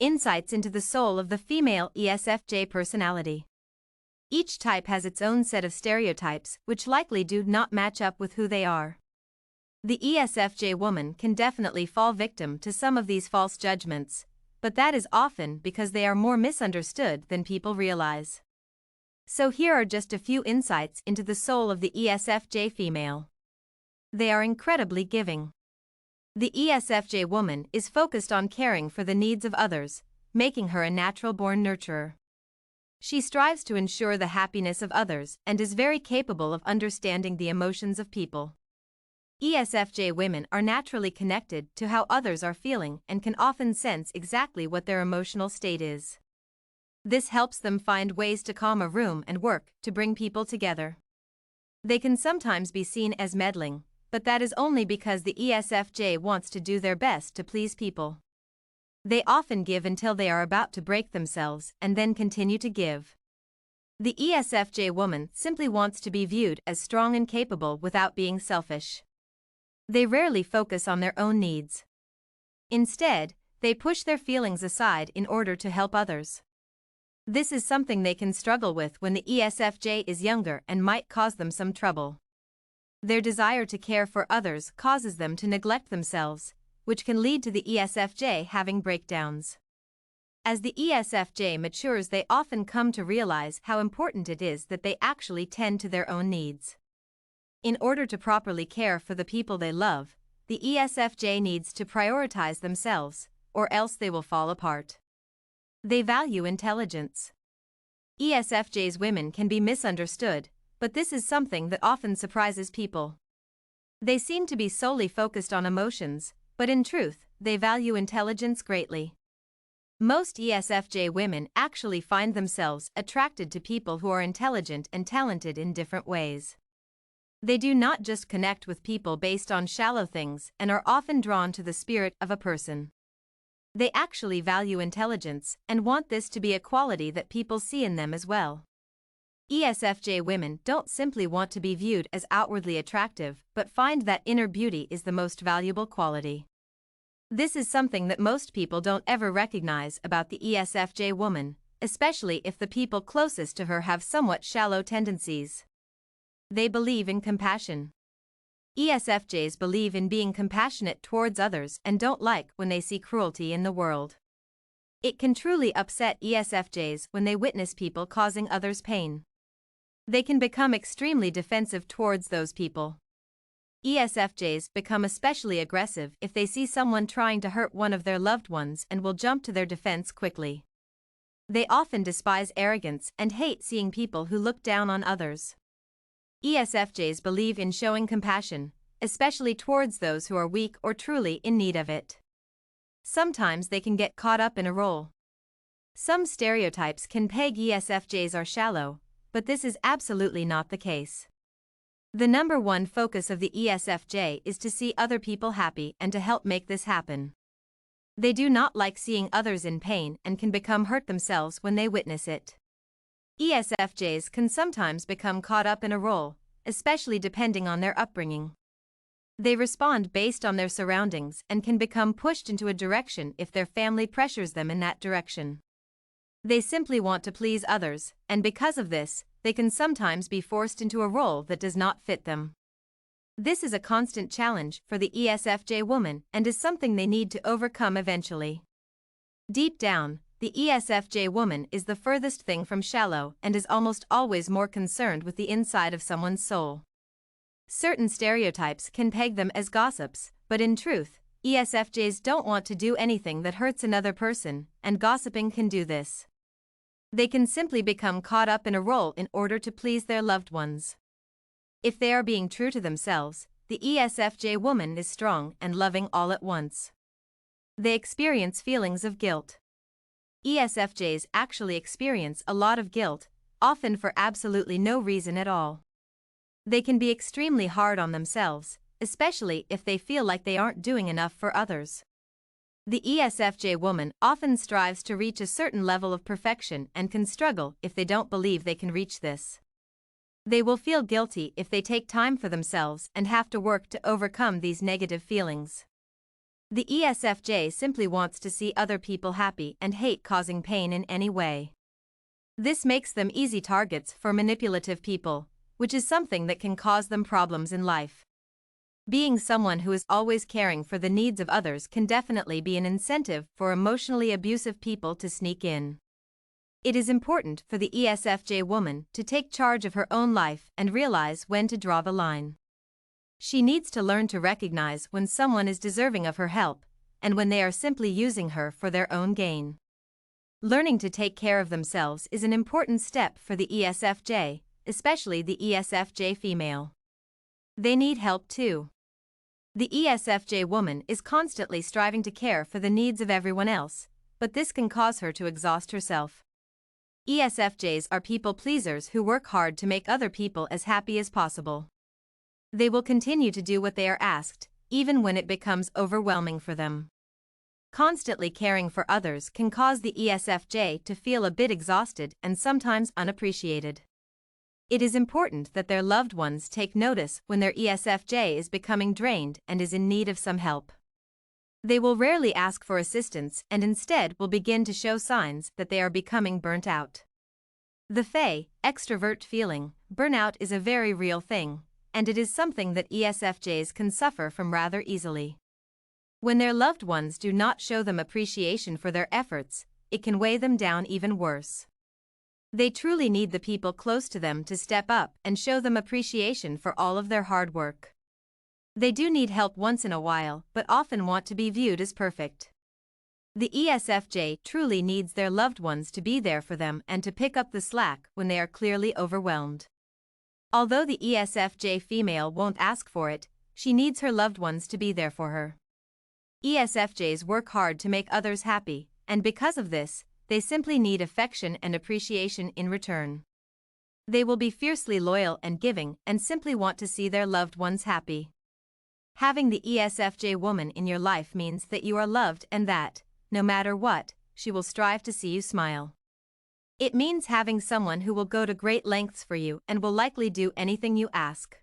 Insights into the soul of the female ESFJ personality. Each type has its own set of stereotypes which likely do not match up with who they are. The ESFJ woman can definitely fall victim to some of these false judgments, but that is often because they are more misunderstood than people realize. So here are just a few insights into the soul of the ESFJ female. They are incredibly giving. The ESFJ woman is focused on caring for the needs of others, making her a natural-born nurturer. She strives to ensure the happiness of others and is very capable of understanding the emotions of people. ESFJ women are naturally connected to how others are feeling and can often sense exactly what their emotional state is. This helps them find ways to calm a room and work to bring people together. They can sometimes be seen as meddling, but that is only because the ESFJ wants to do their best to please people. They often give until they are about to break themselves and then continue to give. The ESFJ woman simply wants to be viewed as strong and capable without being selfish. They rarely focus on their own needs. Instead, they push their feelings aside in order to help others. This is something they can struggle with when the ESFJ is younger and might cause them some trouble. Their desire to care for others causes them to neglect themselves, which can lead to the ESFJ having breakdowns. As the ESFJ matures, they often come to realize how important it is that they actually tend to their own needs. In order to properly care for the people they love, the ESFJ needs to prioritize themselves, or else they will fall apart. They value intelligence. ESFJ's women can be misunderstood, but this is something that often surprises people. They seem to be solely focused on emotions, but in truth, they value intelligence greatly. Most ESFJ women actually find themselves attracted to people who are intelligent and talented in different ways. They do not just connect with people based on shallow things and are often drawn to the spirit of a person. They actually value intelligence and want this to be a quality that people see in them as well. ESFJ women don't simply want to be viewed as outwardly attractive but find that inner beauty is the most valuable quality. This is something that most people don't ever recognize about the ESFJ woman, especially if the people closest to her have somewhat shallow tendencies. They believe in compassion. ESFJs believe in being compassionate towards others and don't like when they see cruelty in the world. It can truly upset ESFJs when they witness people causing others pain. They can become extremely defensive towards those people. ESFJs become especially aggressive if they see someone trying to hurt one of their loved ones and will jump to their defense quickly. They often despise arrogance and hate seeing people who look down on others. ESFJs believe in showing compassion, especially towards those who are weak or truly in need of it. Sometimes they can get caught up in a role. Some stereotypes can peg ESFJs are shallow, but this is absolutely not the case. The number one focus of the ESFJ is to see other people happy and to help make this happen. They do not like seeing others in pain and can become hurt themselves when they witness it. ESFJs can sometimes become caught up in a role, especially depending on their upbringing. They respond based on their surroundings and can become pushed into a direction if their family pressures them in that direction. They simply want to please others, and because of this, they can sometimes be forced into a role that does not fit them. This is a constant challenge for the ESFJ woman and is something they need to overcome eventually. Deep down, the ESFJ woman is the furthest thing from shallow and is almost always more concerned with the inside of someone's soul. Certain stereotypes can peg them as gossips, but in truth, ESFJs don't want to do anything that hurts another person, and gossiping can do this. They can simply become caught up in a role in order to please their loved ones. If they are being true to themselves, the ESFJ woman is strong and loving all at once. They experience feelings of guilt. ESFJs actually experience a lot of guilt, often for absolutely no reason at all. They can be extremely hard on themselves, especially if they feel like they aren't doing enough for others. The ESFJ woman often strives to reach a certain level of perfection and can struggle if they don't believe they can reach this. They will feel guilty if they take time for themselves and have to work to overcome these negative feelings. The ESFJ simply wants to see other people happy and hate causing pain in any way. This makes them easy targets for manipulative people, which is something that can cause them problems in life. Being someone who is always caring for the needs of others can definitely be an incentive for emotionally abusive people to sneak in. It is important for the ESFJ woman to take charge of her own life and realize when to draw the line. She needs to learn to recognize when someone is deserving of her help, and when they are simply using her for their own gain. Learning to take care of themselves is an important step for the ESFJ, especially the ESFJ female. They need help too. The ESFJ woman is constantly striving to care for the needs of everyone else, but this can cause her to exhaust herself. ESFJs are people pleasers who work hard to make other people as happy as possible. They will continue to do what they are asked, even when it becomes overwhelming for them. Constantly caring for others can cause the ESFJ to feel a bit exhausted and sometimes unappreciated. It is important that their loved ones take notice when their ESFJ is becoming drained and is in need of some help. They will rarely ask for assistance and instead will begin to show signs that they are becoming burnt out. The extrovert feeling, burnout, is a very real thing, and it is something that ESFJs can suffer from rather easily. When their loved ones do not show them appreciation for their efforts, it can weigh them down even worse. They truly need the people close to them to step up and show them appreciation for all of their hard work. They do need help once in a while, but often want to be viewed as perfect. The ESFJ truly needs their loved ones to be there for them and to pick up the slack when they are clearly overwhelmed. Although the ESFJ female won't ask for it, she needs her loved ones to be there for her. ESFJs work hard to make others happy, and because of this, they simply need affection and appreciation in return. They will be fiercely loyal and giving and simply want to see their loved ones happy. Having the ESFJ woman in your life means that you are loved and that, no matter what, she will strive to see you smile. It means having someone who will go to great lengths for you and will likely do anything you ask.